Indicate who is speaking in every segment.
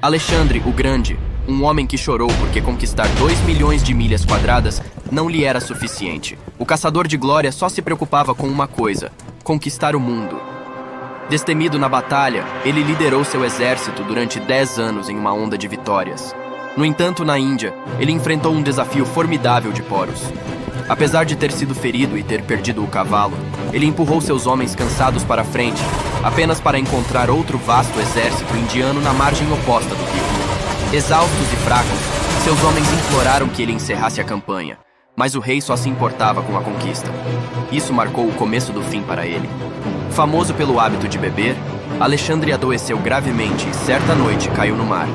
Speaker 1: Alexandre o Grande, um homem que chorou porque conquistar 2 milhões de milhas quadradas não lhe era suficiente. O caçador de glória só se preocupava com uma coisa: conquistar o mundo. Destemido na batalha, ele liderou seu exército durante 10 anos em uma onda de vitórias. No entanto, na Índia, ele enfrentou um desafio formidável de Porus. Apesar de ter sido ferido e ter perdido o cavalo, ele empurrou seus homens cansados para a frente, apenas para encontrar outro vasto exército indiano na margem oposta do rio. Exaustos e fracos, seus homens imploraram que ele encerrasse a campanha, mas o rei só se importava com a conquista. Isso marcou o começo do fim para ele. Famoso pelo hábito de beber, Alexandre adoeceu gravemente e certa noite caiu no mar.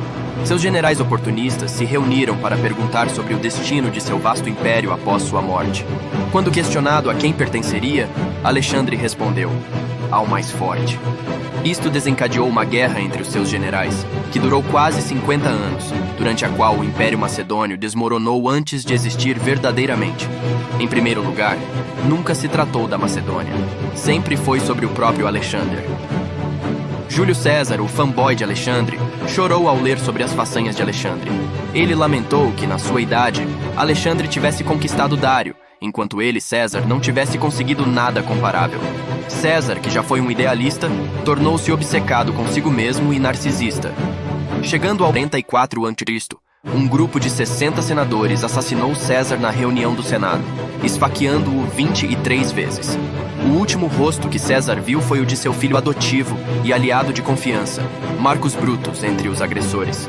Speaker 1: Seus generais oportunistas se reuniram para perguntar sobre o destino de seu vasto império após sua morte. Quando questionado a quem pertenceria, Alexandre respondeu: ao mais forte. Isto desencadeou uma guerra entre os seus generais, que durou quase 50 anos, durante a qual o Império Macedônio desmoronou antes de existir verdadeiramente. Em primeiro lugar, nunca se tratou da Macedônia. Sempre foi sobre o próprio Alexandre. Júlio César, o fanboy de Alexandre, chorou ao ler sobre as façanhas de Alexandre. Ele lamentou que, na sua idade, Alexandre tivesse conquistado Dário, enquanto ele, César, não tivesse conseguido nada comparável. César, que já foi um idealista, tornou-se obcecado consigo mesmo e narcisista. Chegando ao 44 a.C., um grupo de 60 senadores assassinou César na reunião do Senado, esfaqueando-o 23 vezes. O último rosto que César viu foi o de seu filho adotivo e aliado de confiança, Marcus Brutus, entre os agressores.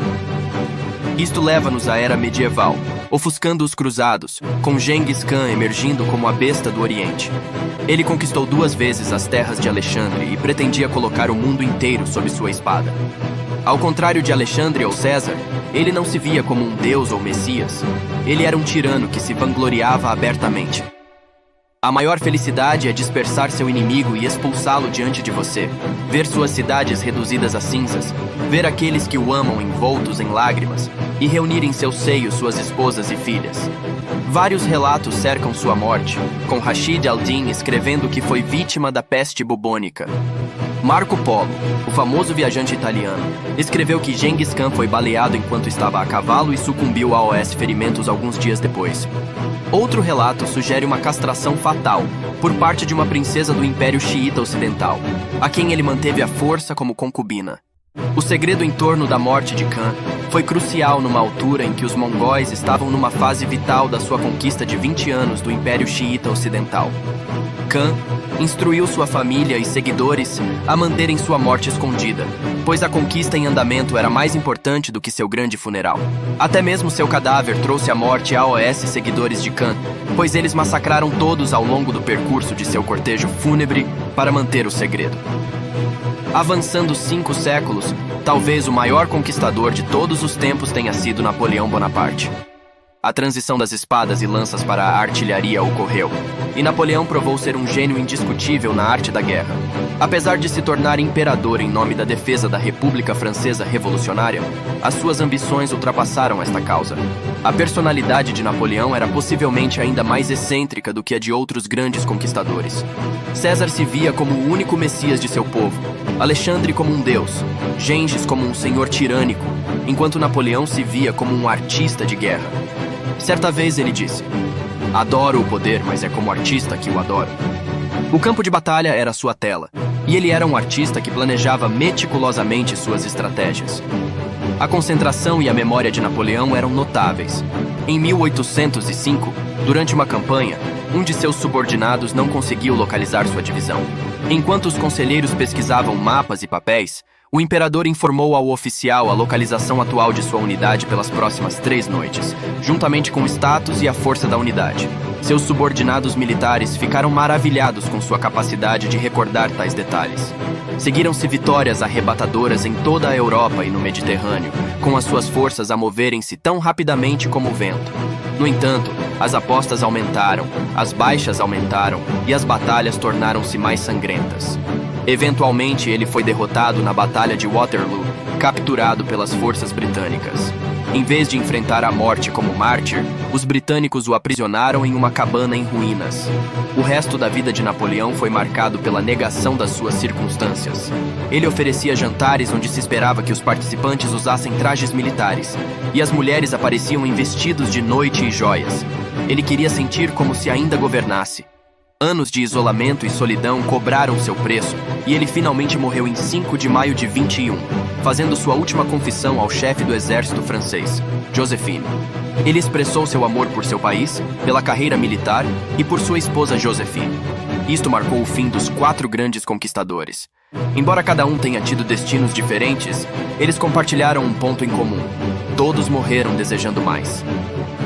Speaker 1: Isto leva-nos à era medieval, ofuscando os cruzados, com Gengis Khan emergindo como a besta do Oriente. Ele conquistou 2 vezes as terras de Alexandre e pretendia colocar o mundo inteiro sob sua espada. Ao contrário de Alexandre ou César, ele não se via como um deus ou messias. Ele era um tirano que se vangloriava abertamente. A maior felicidade é dispersar seu inimigo e expulsá-lo diante de você, ver suas cidades reduzidas a cinzas, ver aqueles que o amam envoltos em lágrimas e reunir em seu seio suas esposas e filhas. Vários relatos cercam sua morte, com Rashid al-Din escrevendo que foi vítima da peste bubônica. Marco Polo, o famoso viajante italiano, escreveu que Gengis Khan foi baleado enquanto estava a cavalo e sucumbiu a ferimentos alguns dias depois. Outro relato sugere uma castração fatal por parte de uma princesa do Império Xiita Ocidental, a quem ele manteve à força como concubina. O segredo em torno da morte de Khan foi crucial numa altura em que os mongóis estavam numa fase vital da sua conquista de 20 anos do Império Xiita Ocidental. Khan instruiu sua família e seguidores a manterem sua morte escondida, pois a conquista em andamento era mais importante do que seu grande funeral. Até mesmo seu cadáver trouxe a morte a seguidores de Khan, pois eles massacraram todos ao longo do percurso de seu cortejo fúnebre para manter o segredo. Avançando 5 séculos, talvez o maior conquistador de todos os tempos tenha sido Napoleão Bonaparte. A transição das espadas e lanças para a artilharia ocorreu, e Napoleão provou ser um gênio indiscutível na arte da guerra. Apesar de se tornar imperador em nome da defesa da República Francesa Revolucionária, as suas ambições ultrapassaram esta causa. A personalidade de Napoleão era possivelmente ainda mais excêntrica do que a de outros grandes conquistadores. César se via como o único messias de seu povo, Alexandre como um deus, Gengis como um senhor tirânico, enquanto Napoleão se via como um artista de guerra. Certa vez ele disse: adoro o poder, mas é como artista que o adoro. O campo de batalha era sua tela, e ele era um artista que planejava meticulosamente suas estratégias. A concentração e a memória de Napoleão eram notáveis. Em 1805, durante uma campanha, um de seus subordinados não conseguiu localizar sua divisão. Enquanto os conselheiros pesquisavam mapas e papéis, o imperador informou ao oficial a localização atual de sua unidade pelas próximas 3 noites, juntamente com o status e a força da unidade. Seus subordinados militares ficaram maravilhados com sua capacidade de recordar tais detalhes. Seguiram-se vitórias arrebatadoras em toda a Europa e no Mediterrâneo, com as suas forças a moverem-se tão rapidamente como o vento. No entanto, as apostas aumentaram, as baixas aumentaram e as batalhas tornaram-se mais sangrentas. Eventualmente, ele foi derrotado na Batalha de Waterloo, capturado pelas forças britânicas. Em vez de enfrentar a morte como mártir, os britânicos o aprisionaram em uma cabana em ruínas. O resto da vida de Napoleão foi marcado pela negação das suas circunstâncias. Ele oferecia jantares onde se esperava que os participantes usassem trajes militares, e as mulheres apareciam em vestidos de noite e joias. Ele queria sentir como se ainda governasse. Anos de isolamento e solidão cobraram seu preço, e ele finalmente morreu em 5 de maio de 21, fazendo sua última confissão ao chefe do exército francês, Joséphine. Ele expressou seu amor por seu país, pela carreira militar e por sua esposa Joséphine. Isto marcou o fim dos 4 grandes conquistadores. Embora cada um tenha tido destinos diferentes, eles compartilharam um ponto em comum: todos morreram desejando mais.